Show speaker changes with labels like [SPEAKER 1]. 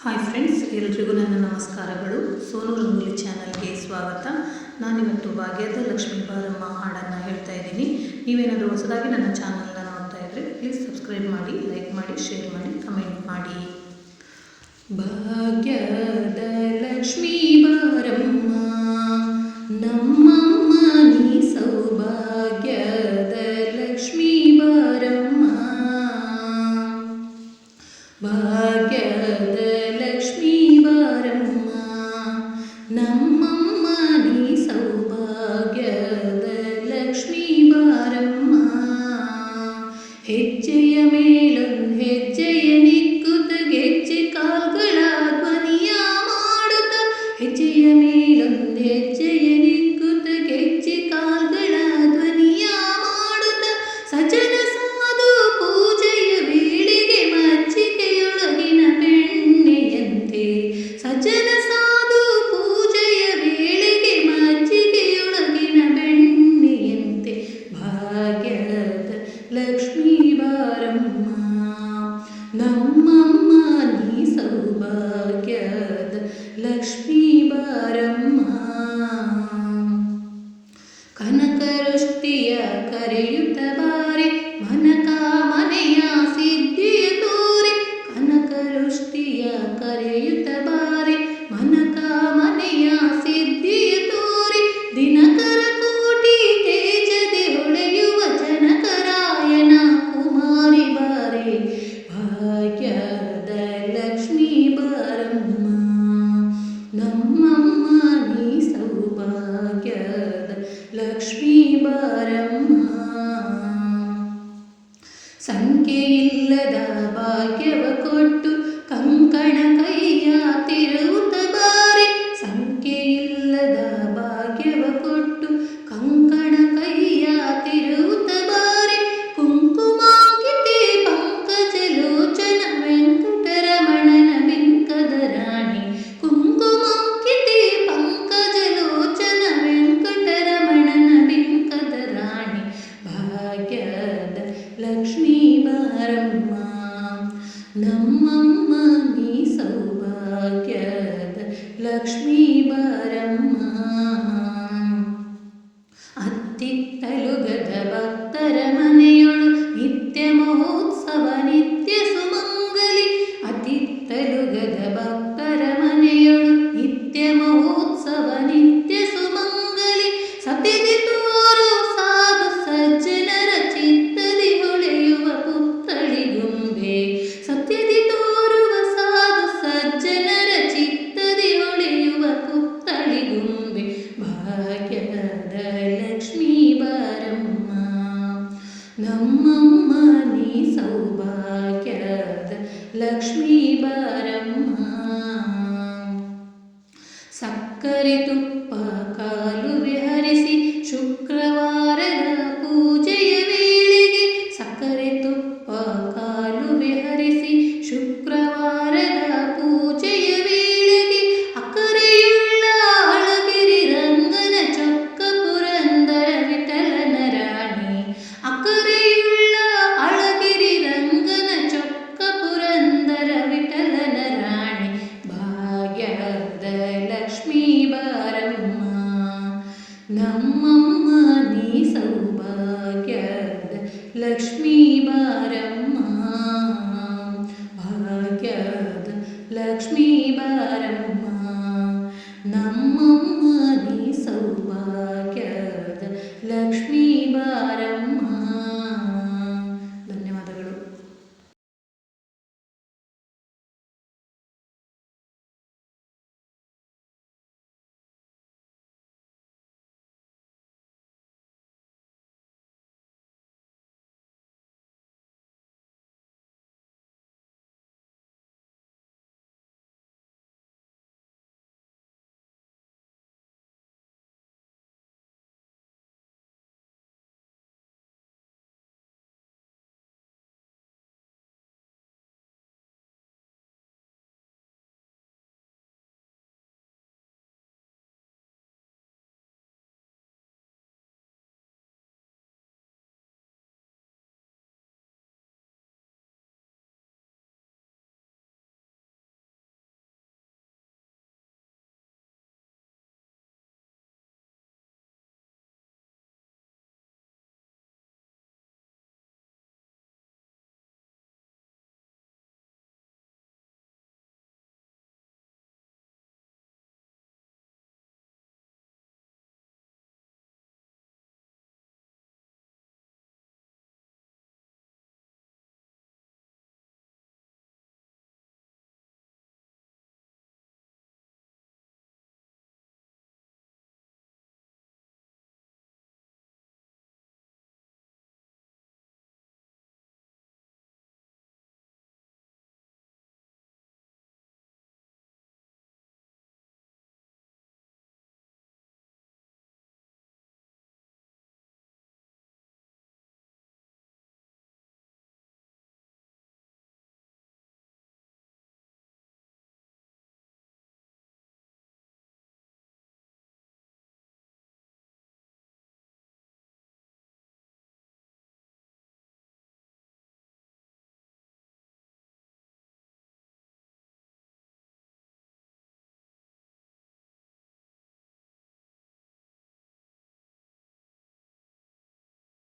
[SPEAKER 1] Hi friends, ಎಲ್ರಿಗೂ ನನ್ನ ನಮಸ್ಕಾರಗಳು. ಸೋನು ರಂಗೋಲಿ ಚಾನಲ್ಗೆ ಸ್ವಾಗತ. ನಾನಿವತ್ತು ಭಾಗ್ಯದ ಲಕ್ಷ್ಮೀ ಬಾರಮ್ಮ ಹಾಡನ್ನು ಹೇಳ್ತಾ ಇದ್ದೀನಿ. ನೀವೇನಾದರೂ ಹೊಸದಾಗಿ ನನ್ನ ಚಾನಲ್ನ ನೋಡ್ತಾ ಇದ್ದರೆ ಪ್ಲೀಸ್ ಸಬ್ಸ್ಕ್ರೈಬ್ ಮಾಡಿ, ಲೈಕ್ ಮಾಡಿ, ಶೇರ್ ಮಾಡಿ, ಕಮೆಂಟ್ ಮಾಡಿ. ಭಾಗ್ಯದ ಲಕ್ಷ್ಮೀ ಬಾರಮ್ಮ ನಮ್ಮಮ್ಮ ನೀ ಸೌಭಾಗ್ಯದ ಲಕ್ಷ್ಮೀ ಬಾರಮ್ಮ. ಭಾಗ್ಯದ ಲಕ್ಷ್ಮೀ ಬಾರಮ್ಮ ನಮ್ಮಮ್ಮ ನೀ ಸೌಭಾಗ್ಯದ ಲಕ್ಷ್ಮೀ ಬಾರಮ್ಮ. ಹೆಜ್ಜೆಯ ಮೇಲೊಂದು ಹೆಜ್ಜೆಯ ನಿಕ್ಕುತ್ತ ಗೆಜ್ಜೆ ಕಾಲ್ಗಳ ಧ್ವನಿಯ ಮಾಡುತ್ತ, ಹೆಜ್ಜೆಯ ಮೇಲೊಂದು ಹೆಜ್ಜೆಯ ನಿಕ್ಕುತ್ತ ಗೆಜ್ಜೆ ಕಾಲ್ಗಳ ಧ್ವನಿಯ ಮಾಡುತ್ತ, ಸಜ್ಜನ ಸಾಧು ಪೂಜೆಯ ವೇಳೆಗೆ ಮಜ್ಜಿಗೆಯೊಳಗಿನ ಬೆಣ್ಣೆಯಂತೆ, ಸಜ್ಜನ ಸಾಧು ಪೂಜೆಯ ವೇಳೆಗೆ ಮಜ್ಜಿಗೆಯೊಳಗಿನ ಬೆಣ್ಣೆಯಂತೆ. ಭಾಗ್ಯದ ಲಕ್ಷ್ಮೀ ಬಾರಮ್ಮ ನಮ್ಮಮ್ಮ ನೀ ಸೌಭಾಗ್ಯದ ಲಕ್ಷ್ಮೀ ಬಾರಮ್ಮ. ಕನಕವೃಷ್ಟಿಯ ಕರೆಯುತ್ತ ಬಾರಿ ಮನಕ ಮನೆಯ ಸಿದ್ಧಿಯ ತೋರಿ, ಕನಕವೃಷ್ಟಿಯ ಕರೆಯುತ್ತ ಬಾರಿ ಮನಕ ಮನೆಯ ಸಿದ್ಧಿಯ ತೋರಿ, ದಿನಕರ ಕೋಟಿ ತೇಜದೆ ಹೊಳೆಯುವ ಜನಕರಾಯನ ಕುಮಾರಿ ಬಾರೆ. ಭಾಗ್ಯದ ಲಕ್ಷ್ಮೀ ಬಾರಮ್ಮ ನಮ್ಮಮ್ಮ ನೀ ಸೌಭಾಗ್ಯದ ಲಕ್ಷ್ಮೀ ಬಾರಮ್ಮ. ಸಂಖ್ಯೆಯಿಲ್ಲದ ಭಾಗ್ಯವ ಕೊಟ್ಟು ಕಂಕಣ ಕೈಯ ತಿರುವುತ ಬಾರಿ, ಸಂಖ್ಯೆಯಿಲ್ಲದ ಭಾಗ್ಯವ ಕೊಟ್ಟು ಕಂಕಣ ಕೈಯ ತಿರುವುತ ಬಾರಿ, ಕುಂಕುಮಾಂಕಿತೆ ಪಂಕಜಲೋಚನ ವೆಂಕಟರಮಣನ ಬಿಂಕದ ರಾಣಿ, ಕುಂಕುಮಾಂಕಿತೆ ಪಂಕಜಲೋಚನ ವೆಂಕಟರಮಣನ ಬಿಂಕದ ರಾಣಿ. ಭಾಗ್ಯದ ಲಕ್ಷ್ಮೀ ಬಾರಮ್ಮ ನಮ್ಮಮ್ಮ ನೀ ಸೌಭಾಗ್ಯದ ಲಕ್ಷ್ಮೀ ಬಾರಮ್ಮ. ಅತ್ತಿತ್ತಲುಗದ ಭಕ್ತರ ಮನೆಯೊಳು ನಿತ್ಯ ಮಹೋತ್ಸವ ನಿತ್ಯ ಸುಮಂಗಲಿ, ಅತ್ತಿತ್ತಲುಗದ ಭಕ್ತರ ಮನೆಯೊಳು ನಿತ್ಯ ಮಹೋತ್ಸವ ನಿತ್ಯ ಸುಮಂಗಲಿ, ಸತ್ಯದಿ ತೋರು ಸಾಧು ಸಜ್ಜನರ ಚಿತ್ತದಿ ಹೊಳೆಯುವ ಪುತ್ತಳಿಗುಂಬೆ, ಸತ್ಯದಿ ತೋರುವ ಸಾಧು ಸಜ್ಜನರ ಚಿತ್ತದಿ ಹೊಳೆಯುವ ಪುತ್ತಳಿಗುಂಬೆ. ಭಾಗ್ಯದ ಲಕ್ಷ್ಮೀ ಬಾರಮ್ಮ ನಮ್ಮಮ್ಮ ನೀ ಸೌಭಾಗ್ಯದ ಲಕ್ಷ್ಮೀ ಬಾರಮ್ಮ. ಸಕ್ಕರೆ ತುಪ್ಪ ಕಾಲುವೆ ಹರಿಸಿ ಶುಕ್ರವಾರದ ಪೂಜೆಯ ವೇಳೆಗೆ, ಸಕ್ಕರೆ ತುಪ್ಪ ಕಾಲುವೆ ಹರಿಸಿ ಶುಕ್ರವಾರದ ಪೂಜೆಯ ವೇಳೆಗೆ, ಅಕ್ಕರೆಯುಳ್ಳ ಅಳಗಿರಿ ರಂಗನ ಚೊಕ್ಕ ಪುರಂದರ ವಿಠಲನ ರಾಣಿ, ಅಕ್ಕರೆಯುಳ್ಳ ಅಳಗಿರಿ ರಂಗನ ಚೊಕ್ಕ ಪುರಂದರ ವಿಠಲನ ರಾಣಿ. ಭಾಗ್ಯದ ಲಕ್ಷ್ಮೀ ಬಾರಮ್ಮ ನಮ್ಮಮ್ಮ ನೀ ಸೌಭಾಗ್ಯದ ಲಕ್ಷ್ಮೀ ಬಾರಮ್ಮ. ಭಾಗ್ಯದ ಲಕ್ಷ್ಮೀ ಬಾರಮ್ಮ.